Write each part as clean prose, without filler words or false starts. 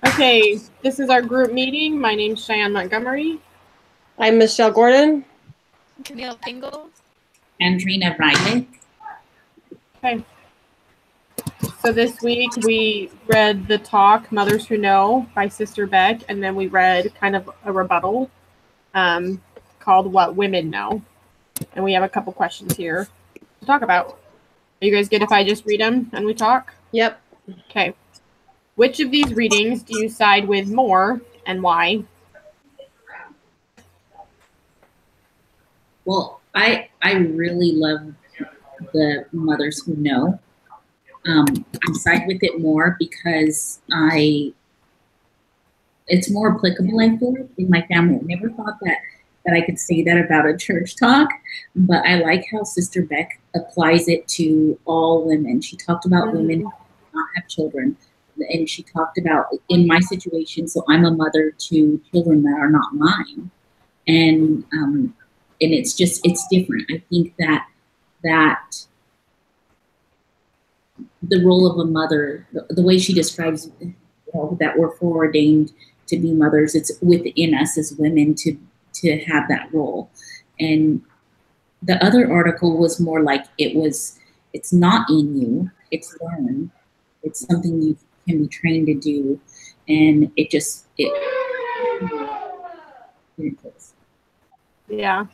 Okay, this is our group meeting. My name's Cheyenne Montgomery. I'm Michelle Gordon. Camille Pingle. Andrina Riley. Okay. So this week we read the talk, Mothers Who Know by Sister Beck, and then we read kind of a rebuttal called What Women Know. And we have a couple questions here to talk about. Are you guys good if I just read them and we talk? Yep. Okay. Which of these readings do you side with more and why? Well, I really love the Mothers Who Know. I side with it more because it's more applicable, I feel like, in my family. I never thought that I could say that about a church talk, but I like how Sister Beck applies it to all women. She talked about women who do not have children, and she talked about, in my situation, so I'm a mother to children that are not mine. And it's different. I think that the role of a mother, the way she describes, that we're foreordained to be mothers, it's within us as women to have that role. And the other article was more like it's not in you, it's learned. It's something you can be trained to do. And it Yeah,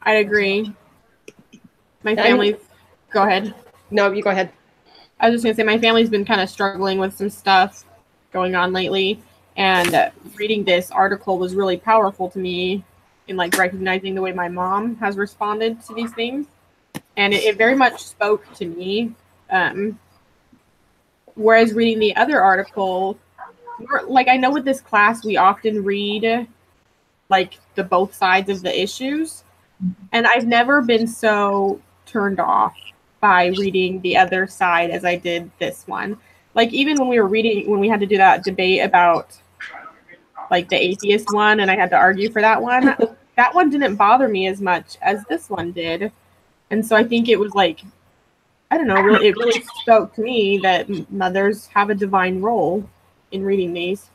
I agree. My family's, go ahead. No, you go ahead. I was just going to say my family's been kind of struggling with some stuff going on lately. And reading this article was really powerful to me in like recognizing the way my mom has responded to these things. And it very much spoke to me. Whereas reading the other article, like I know with this class, we often read like the both sides of the issues. And I've never been so turned off by reading the other side as I did this one. Like even when we were reading, when we had to do that debate about like the atheist one and I had to argue for that one didn't bother me as much as this one did. And so I think it was like, I don't know, it really spoke to me that mothers have a divine role in reading these.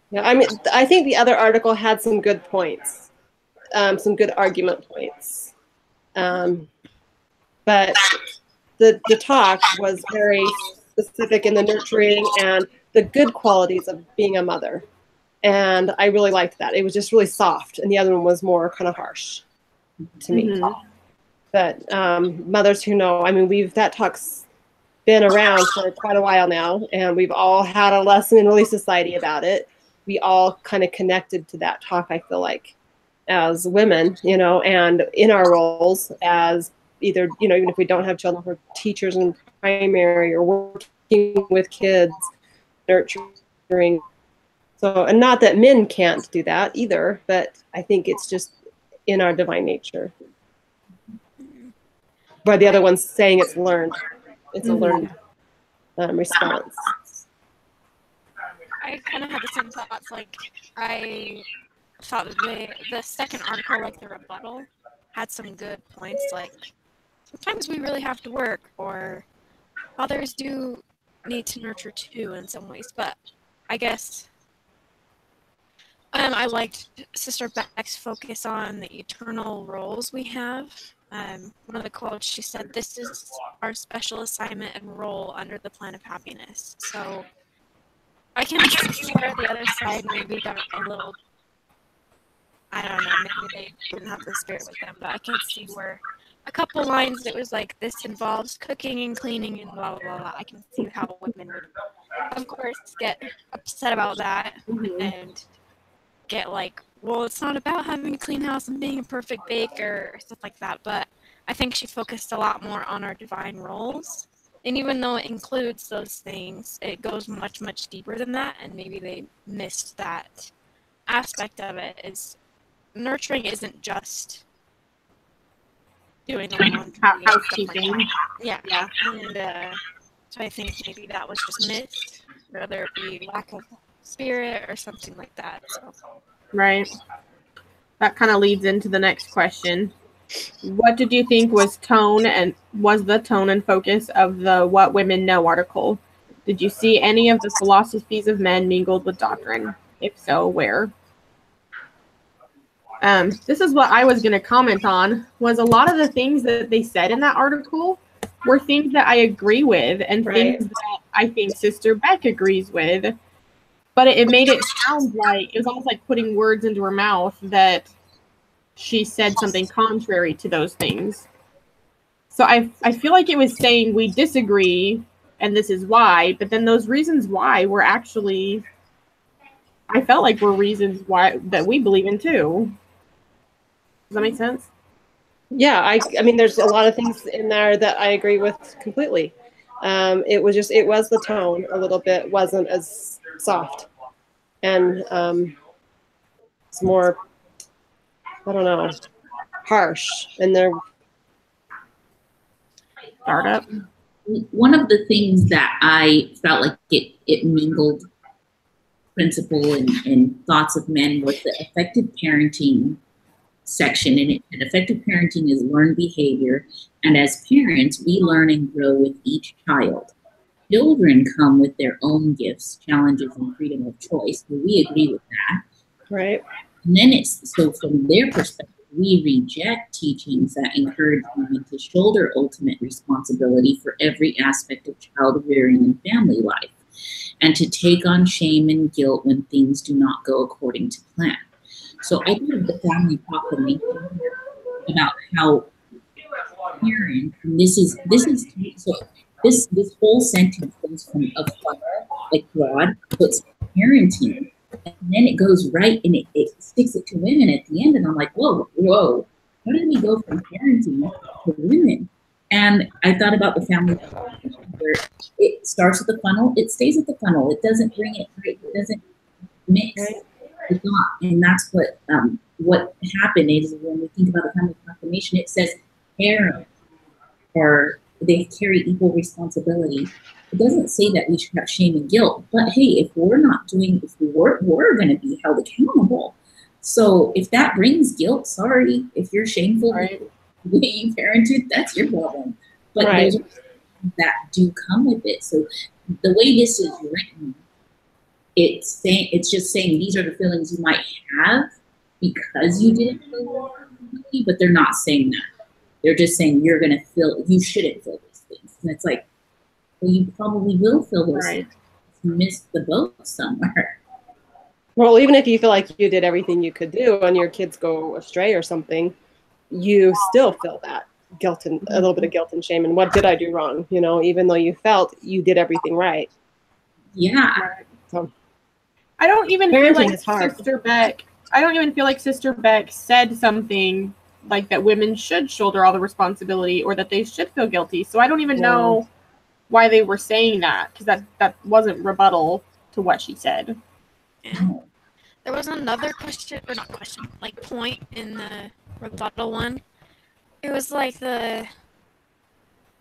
Yeah, I mean, I think the other article had some good points, some good argument points. But the talk was very specific in the nurturing and the good qualities of being a mother. And I really liked that. It was just really soft. And the other one was more kind of harsh to me. But Mothers Who Know, I mean, that talk's been around for quite a while now. And we've all had a lesson in Relief Society about it. We all kind of connected to that talk, I feel like, as women, and in our roles as either, even if we don't have children, we're teachers in primary or working with kids, nurturing. So, and not that men can't do that either, but I think it's just in our divine nature. But the other one's saying it's learned. It's a learned response. I kind of had the same thoughts. Like, I thought that the second article, like the rebuttal, had some good points. Like, sometimes we really have to work, or others do need to nurture too in some ways. But I guess I liked Sister Beck's focus on the eternal roles we have. One of the quotes, she said, "This is our special assignment and role under the plan of happiness." So I can see where the other side maybe got a little, I don't know, maybe they didn't have the spirit with them, but I can see where a couple lines it was like, this involves cooking and cleaning and blah, blah, blah. I can see how women would, of course, get upset about that and get like, well, it's not about having a clean house and being a perfect baker or stuff like that, but I think she focused a lot more on our divine roles. And even though it includes those things, it goes much, much deeper than that. And maybe they missed that aspect of it. Is nurturing isn't just doing the laundry, housekeeping. Like yeah. And so I think maybe that was just missed, whether it be lack of spirit or something like that. So. Right. That kind of leads into the next question. What did you think was the tone and focus of the What Women Know article? Did you see any of the philosophies of men mingled with doctrine? If so, where? This is what I was going to comment on, was a lot of the things that they said in that article were things that I agree with and things that I think Sister Beck agrees with. But it made it sound like, it was almost like putting words into her mouth that she said something contrary to those things. So I feel like it was saying we disagree and this is why, but then those reasons why were actually, I felt like were reasons why that we believe in too. Does that make sense? Yeah, I mean, there's a lot of things in there that I agree with completely. It was the tone a little bit wasn't as soft, and it's more, I don't know, harsh. And they're Startup. One of the things that I felt like it mingled principle and thoughts of men was the effective parenting section. And effective parenting is learned behavior. And as parents, we learn and grow with each child. Children come with their own gifts, challenges, and freedom of choice. So we agree with that. right. And then so from their perspective, we reject teachings that encourage women to shoulder ultimate responsibility for every aspect of child rearing and family life, and to take on shame and guilt when things do not go according to plan. So I thought of the family proclamation about how parents, and this whole sentence goes from afar, like God puts parenting, and then it goes right and it sticks it to women at the end, and I'm like, whoa, how did we go from parenting to women? And I thought about the family where it starts at the funnel, it stays at the funnel, it doesn't bring it right, it doesn't mix. It's not, and that's what happened is when we think about the family proclamation, it says parents, or they carry equal responsibility. It doesn't say that we should have shame and guilt, but hey, if we're going to be held accountable. So if that brings guilt, sorry, if you're shameful the way you parented, that's your problem. But there's that do come with it. So the way this is written, it's just saying these are the feelings you might have because you didn't feel it, but they're not saying that. They're just saying you shouldn't feel these things. And it's like, well, you probably will feel those things. You missed the boat somewhere. Well, even if you feel like you did everything you could do and your kids go astray or something, you still feel that guilt and a little bit of guilt and shame. And what did I do wrong? You know, even though you felt you did everything right. Yeah. So I don't even feel like Sister Beck. I don't even feel like Sister Beck said something like that women should shoulder all the responsibility or that they should feel guilty. So I don't even know why they were saying that, because that wasn't rebuttal to what she said. Yeah. There was another point in the rebuttal one. It was like the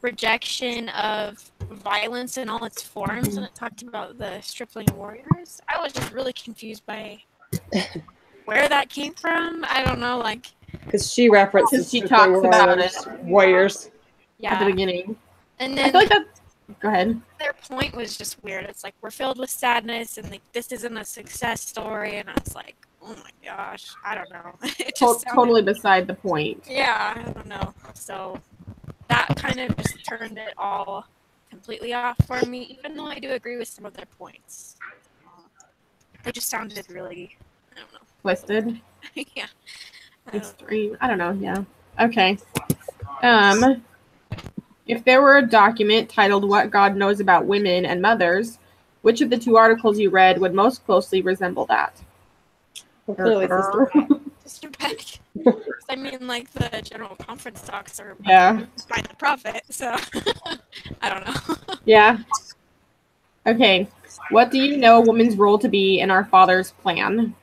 rejection of violence in all its forms, and it talked about the stripling warriors. I was just really confused by where that came from. I don't know, like, because she references she talks about it warriors at the beginning, and then I feel like that. Go ahead. Their point was just weird. It's like, we're filled with sadness, and like this isn't a success story. And I was like, oh my gosh, I don't know. It just totally beside the point. Yeah, I don't know. So that kind of just turned it all completely off for me, even though I do agree with some of their points. They just sounded really, I don't know. Twisted. Yeah. Extreme. I don't know. Yeah. Okay. If there were a document titled What God Knows About Women and Mothers, which of the two articles you read would most closely resemble that? Well, clearly Sister Beck. I mean, like, the general conference talks are by the prophet, so I don't know. Yeah. Okay. What do you know a woman's role to be in our Father's plan?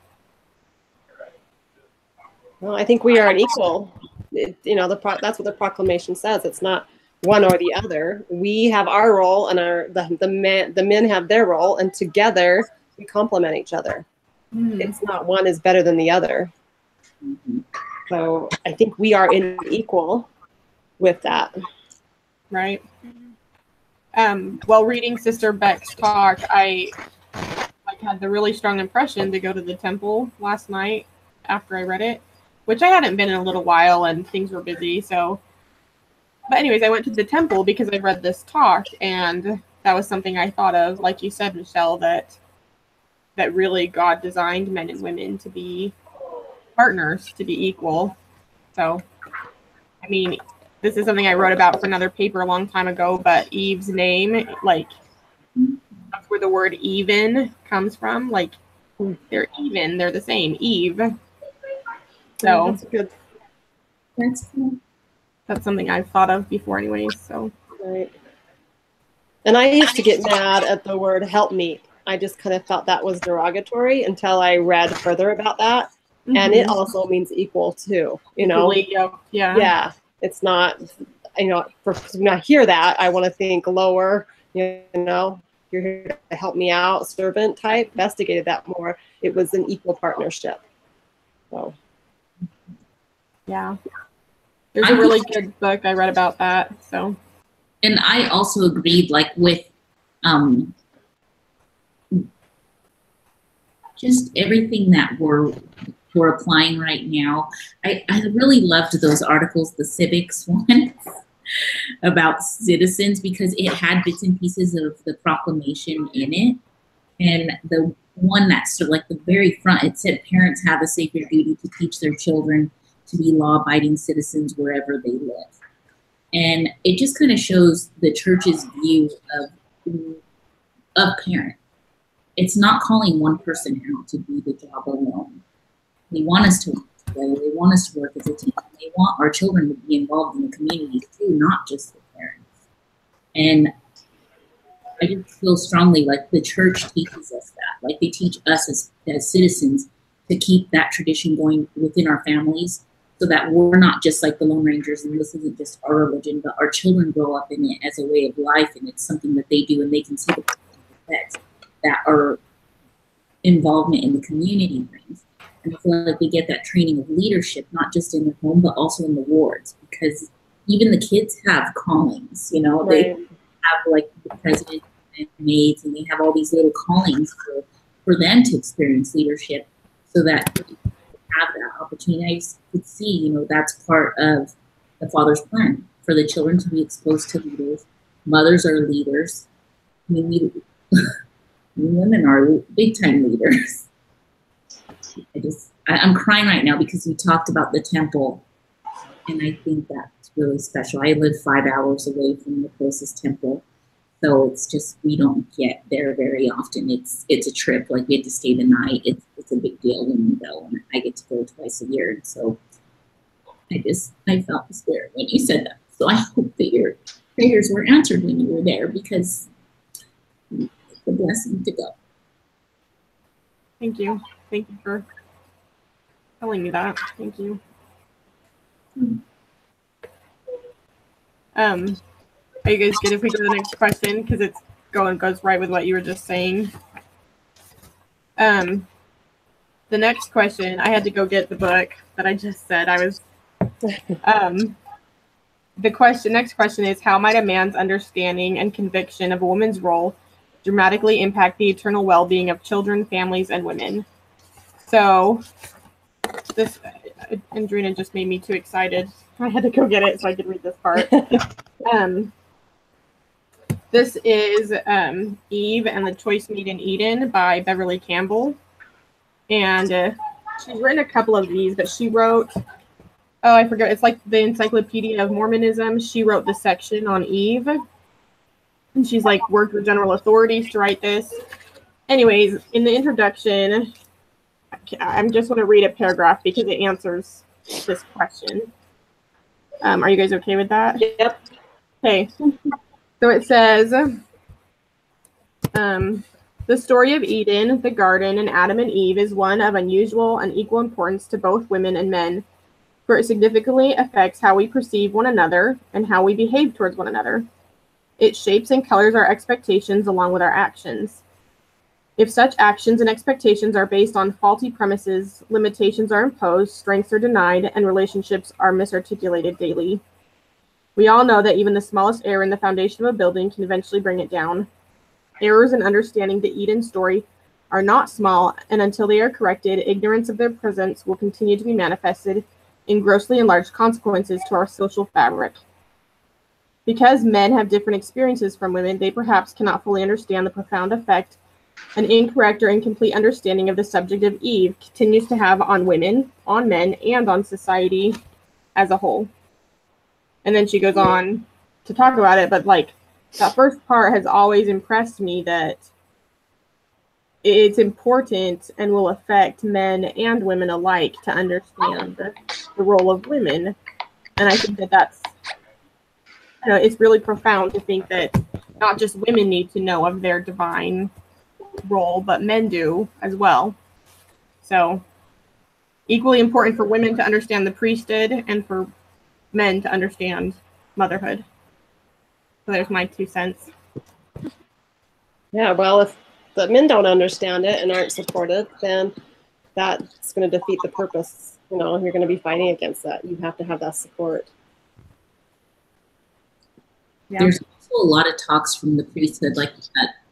Well, I think we are an equal. That's what the proclamation says. It's not one or the other. We have our role, and the men have their role, and together we complement each other. It's not one is better than the other. So I think we are unequal with that. Right. While reading Sister Beck's talk, I had the really strong impression to go to the temple last night after I read it, which I hadn't been in a little while and things were busy. So, but anyways, I went to the temple because I read this talk, and that was something I thought of, like you said, Michelle, that really God designed men and women to be partners, to be equal. So, I mean, this is something I wrote about for another paper a long time ago, but Eve's name, like, that's where the word even comes from. Like, they're even, they're the same, Eve. So that's good. That's cool. That's something I've thought of before anyways. So Right. And I used to get mad at the word help me. I just kind of felt that was derogatory until I read further about that. And it also means equal too, you know? yeah. Yeah. It's not, you know, when I hear that, I want to think lower, you know, you're here to help me out, servant type. Investigated that more. It was an equal partnership. So. Yeah. There's a really good book I read about that. So. And I also agreed, like, with just everything that we're applying right now. I really loved those articles, the civics one about citizens, because it had bits and pieces of the proclamation in it. And the one that's like the very front, it said parents have a sacred duty to teach their children to be law-abiding citizens wherever they live. And it just kind of shows the church's view of parent. It's not calling one person out to do the job alone. They want us to work together. They want us to work as a team. They want our children to be involved in the community too, not just the parents. And I just feel strongly like the church teaches us that. Like they teach us as citizens to keep that tradition going within our families, so that we're not just like the Lone Rangers and this isn't just our religion, but our children grow up in it as a way of life, and it's something that they do and they can see the effects that our involvement in the community brings. And I feel like they get that training of leadership, not just in the home, but also in the wards, because even the kids have callings, you know, right. They have like the president and maids, and they have all these little callings for them to experience leadership, so that they have that opportunity. I could see, you know, that's part of the Father's plan for the children to be exposed to leaders. Mothers are leaders. I mean, women are big time leaders. I'm crying right now because we talked about the temple, and I think that's really special. I live 5 hours away from the closest temple, so it's just, we don't get there very often. It's a trip, like we have to stay the night. It's a big deal when we go, and I get to go twice a year. And so I felt the spirit when you said that. So I hope that your prayers were answered when you were there, because it's a blessing to go. Thank you. Thank you for telling me that. Thank you. Are you guys good if we go to the next question? Because it's goes right with what you were just saying. The next question, I had to go get the book that I just said. I was next question is, how might a man's understanding and conviction of a woman's role dramatically impact the eternal well-being of children, families, and women? So this, Andrina just made me too excited. I had to go get it so I could read this part. This is Eve and the Choice Made in Eden by Beverly Campbell. And she's written a couple of these, but she wrote, oh, I forget, it's like the Encyclopedia of Mormonism. She wrote the section on Eve. And she's like worked with general authorities to write this. Anyways, in the introduction, I'm just going to read a paragraph because it answers this question. Are you guys okay with that? Yep. Okay. So it says, the story of Eden, the garden, and Adam and Eve is one of unusual and equal importance to both women and men, for it significantly affects how we perceive one another and how we behave towards one another. It shapes and colors our expectations along with our actions. If such actions and expectations are based on faulty premises, limitations are imposed, strengths are denied, and relationships are misarticulated daily. We all know that even the smallest error in the foundation of a building can eventually bring it down. Errors in understanding the Eden story are not small, and until they are corrected, ignorance of their presence will continue to be manifested in grossly enlarged consequences to our social fabric. Because men have different experiences from women, they perhaps cannot fully understand the profound effect an incorrect or incomplete understanding of the subject of Eve continues to have on women, on men, and on society as a whole. And then she goes on to talk about it, but like that first part has always impressed me that it's important and will affect men and women alike to understand the role of women. And I think that that's, you know, it's really profound to think that not just women need to know of their divine role, but men do as well. So equally important for women to understand the priesthood and for men to understand motherhood. So there's my 2 cents. Yeah, well, if the men don't understand it and aren't supported, then that's going to defeat the purpose. You know, you're going to be fighting against that. You have to have that support. Yeah. There's also a lot of talks from the priesthood. Like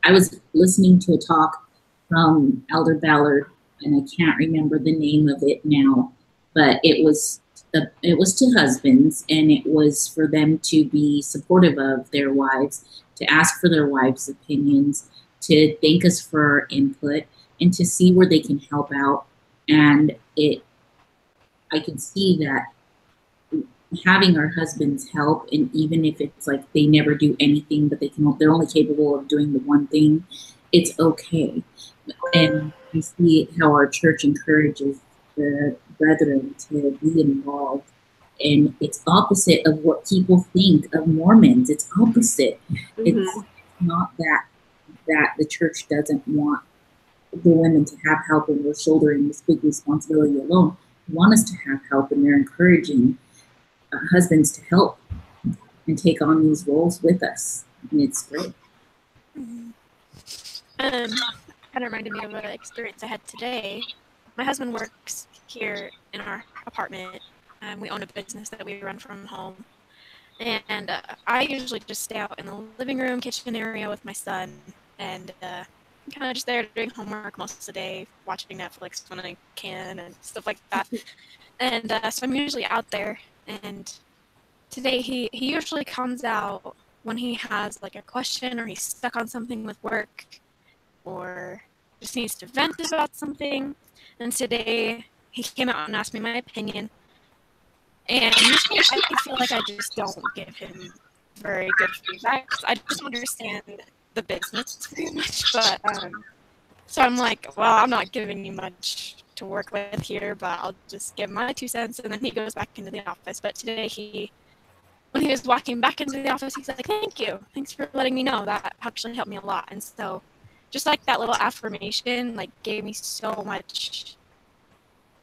I was listening to a talk from Elder Ballard, and I can't remember the name of it now, but it was to husbands, and it was for them to be supportive of their wives, to ask for their wives' opinions, to thank us for our input, and to see where they can help out. And I can see that having our husbands help, and even if it's like they never do anything, but they're only capable of doing the one thing, it's okay. And we see how our church encourages the brethren to be involved. And it's opposite of what people think of Mormons. It's opposite. Mm-hmm. It's not that the church doesn't want the women to have help and we're shouldering this big responsibility alone. They want us to have help, and they're encouraging husbands to help and take on these roles with us. And it's great. Mm-hmm. Kind of reminded me of an experience I had today. My husband works here in our apartment. We own a business that we run from home. And I usually just stay out in the living room, kitchen area with my son. And I'm kind of just there doing homework most of the day, watching Netflix when I can and stuff like that. And so I'm usually out there. And today he usually comes out when he has like a question or he's stuck on something with work or just needs to vent about something. And today he came out and asked me my opinion. And usually I feel like I just don't give him very good feedback because I just understand the business very much. But so I'm like, well, I'm not giving you much to work with here, but I'll just give my 2 cents. And then he goes back into the office. But today when he was walking back into the office, he's like, thank you. Thanks for letting me know. That actually helped me a lot. And so just like that little affirmation, like gave me so much,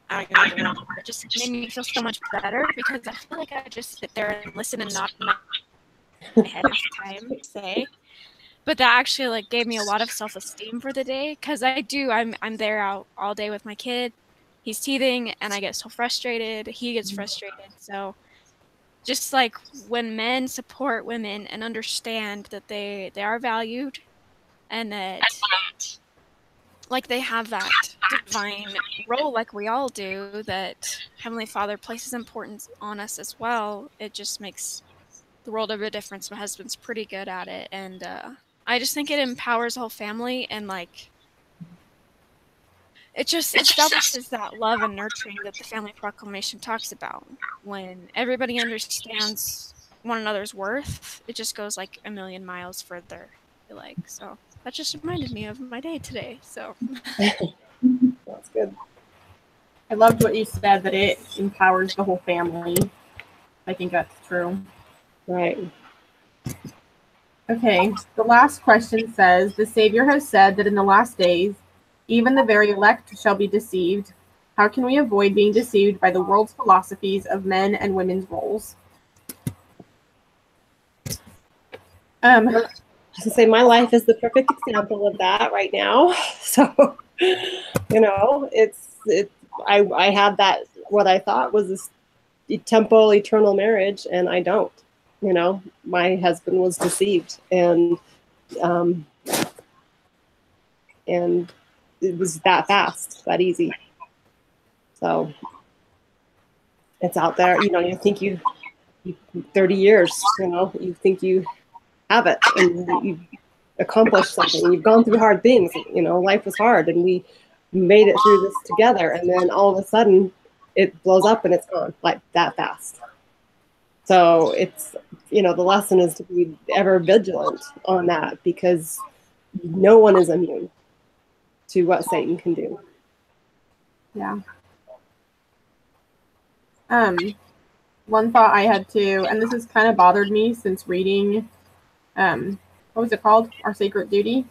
I don't know, it just made me feel so much better because I feel like I just sit there and listen and nod my head every time I say. But that actually like gave me a lot of self-esteem for the day because I'm there out all day with my kid. He's teething and I get so frustrated. He gets frustrated. So just like when men support women and understand that they are valued and that like they have that divine role like we all do, that Heavenly Father places importance on us as well, it just makes the world of a difference. My husband's pretty good at it, and I just think it empowers the whole family, and like it establishes that love and nurturing that the family proclamation talks about. When everybody understands one another's worth, it just goes like a million miles further, I feel like. So that just reminded me of my day today. So that's good. I loved what you said, that it empowers the whole family. I think that's true. Right. Okay, the last question says, the Savior has said that in the last days, even the very elect shall be deceived. How can we avoid being deceived by the world's philosophies of men and women's roles? I was gonna say my life is the perfect example of that right now. So, I had that, what I thought was this temple eternal marriage, and I don't. My husband was deceived, and it was that fast, that easy. So it's out there. You think you 30 years, you think you have it, and you accomplished something. You've gone through hard things. Life was hard, and we made it through this together. And then all of a sudden, it blows up and it's gone like that fast. So it's, the lesson is to be ever vigilant on that, because no one is immune to what Satan can do. Yeah. One thought I had too, and this has kind of bothered me since reading, what was it called? Our Sacred Duty.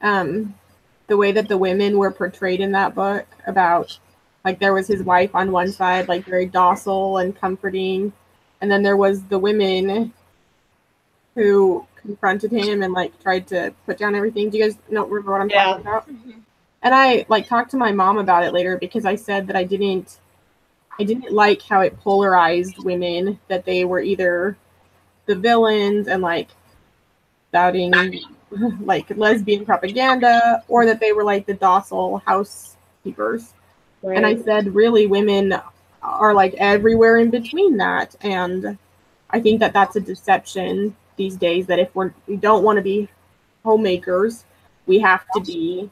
The way that the women were portrayed in that book, about, like, there was his wife on one side, like very docile and comforting, and then there was the women who confronted him and like tried to put down everything. Do you guys remember what I'm talking about? Mm-hmm. And I talked to my mom about it later, because I said that I didn't like how it polarized women, that they were either the villains and like spouting like lesbian propaganda, or that they were like the docile housekeepers. Right. And I said, really, women are like everywhere in between that. And I think that that's a deception these days, that if we don't want to be homemakers, we have to be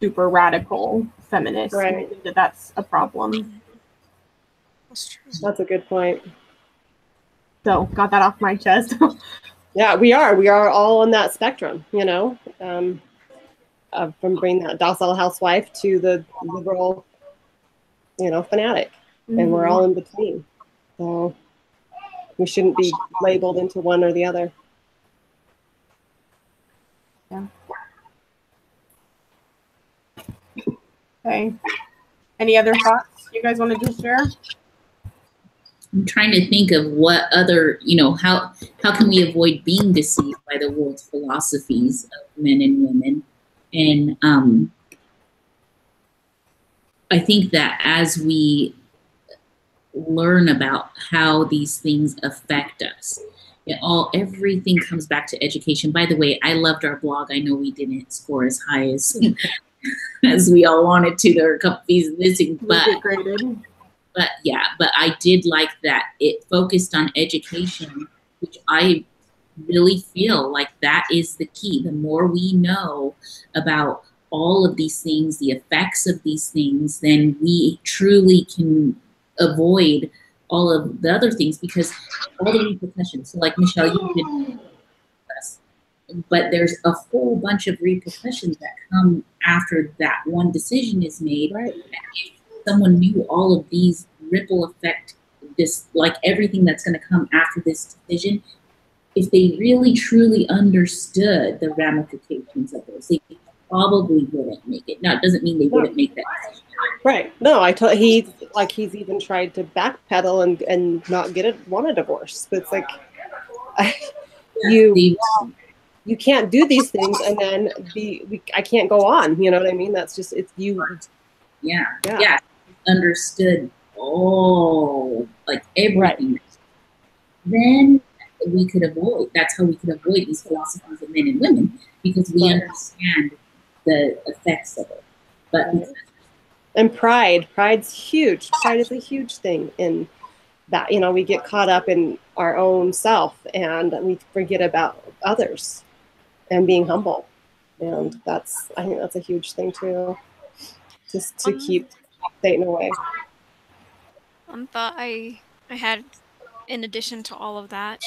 super radical feminists. Right. I think that that's a problem. That's true. That's a good point. So got that off my chest. Yeah, we are all on that spectrum, from being that docile housewife to the liberal, fanatic. Mm-hmm. And we're all in between. So we shouldn't be labeled into one or the other. Yeah. Okay. Any other thoughts you guys wanted to share? I'm trying to think of what other, how can we avoid being deceived by the world's philosophies of men and women? And I think that as we learn about how these things affect us, everything comes back to education. By the way, I loved our blog. I know we didn't score as high as we all wanted to. There were a couple pieces missing, but I did like that it focused on education, which I really feel like that is the key. The more we know about all of these things, the effects of these things, then we truly can avoid all of the other things, because all the repercussions. So like Michelle, you did us, but there's a whole bunch of repercussions that come after that one decision is made. Right. If someone knew all of these ripple effect, this, like everything that's going to come after this decision, if they really truly understood the ramifications of those, they probably wouldn't make it. Now, it doesn't mean they wouldn't make that decision. Right. No, he's even tried to backpedal and not want a divorce. But it's like, you can't do these things and then I can't go on. You know what I mean? That's just, it's you. Yeah. Understood all, like everything. Right. Then we could avoid, that's how we could avoid these philosophies of men and women, because we understand the effects of it. But and pride's huge. Pride is a huge thing in that, we get caught up in our own self and we forget about others and being humble. And I think that's a huge thing too, just to keep Satan away. One thought I had, in addition to all of that,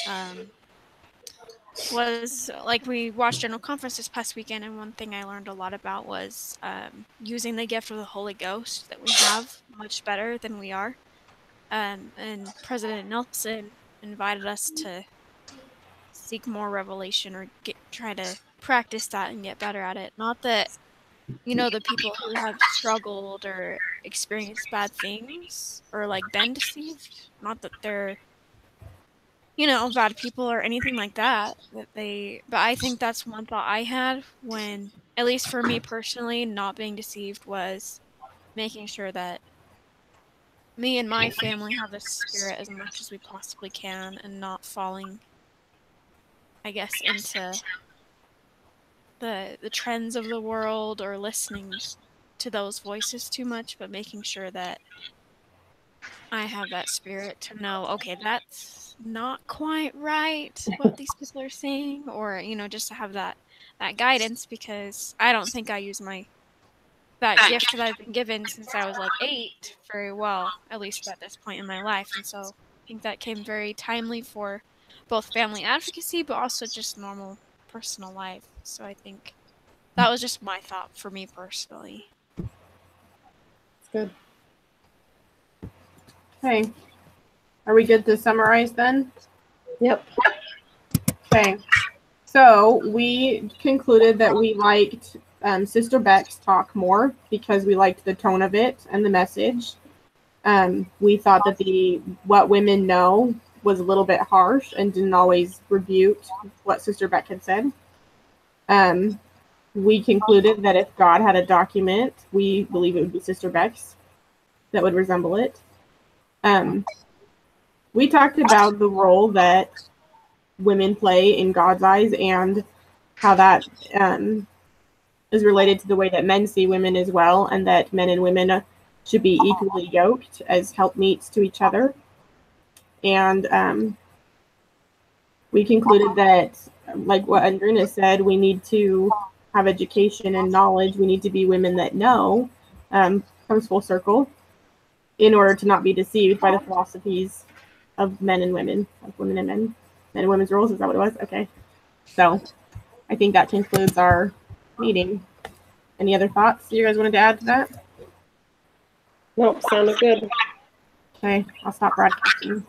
was like, we watched General Conference this past weekend, and one thing I learned a lot about was using the gift of the Holy Ghost that we have much better than we are. And President Nelson invited us to seek more revelation, or try to practice that and get better at it. Not that, the people who have struggled or experienced bad things or like been deceived, not that they're bad people or anything like that, but I think that's one thought I had when at least for me personally, not being deceived was making sure that me and my family have the spirit as much as we possibly can and not falling, I guess, into the trends of the world or listening to those voices too much, but making sure that I have that spirit to know, okay, that's not quite right what these people are saying, or just to have that guidance, because I don't think I use that gift that I've been given since I was like 8 very well, at least at this point in my life. And so I think that came very timely for both family advocacy, but also just normal personal life. So I think that was just my thought for me personally. Good. Okay. Are we good to summarize then? Yep. Okay. So we concluded that we liked Sister Beck's talk more because we liked the tone of it and the message. We thought that the what women know was a little bit harsh and didn't always rebuke what Sister Beck had said. We concluded that if God had a document, we believe it would be Sister Beck's that would resemble it. We talked about the role that women play in God's eyes and how that is related to the way that men see women as well, and that men and women should be equally yoked as helpmeets to each other. And we concluded that, like what Andrina said, we need to have education and knowledge. We need to be women that know, comes full circle, in order to not be deceived by the philosophies of men and women, like women and men and women's roles. Is that what it was? Okay. So I think that concludes our meeting. Any other thoughts you guys wanted to add to that? Nope, sounded good. Okay, I'll stop broadcasting.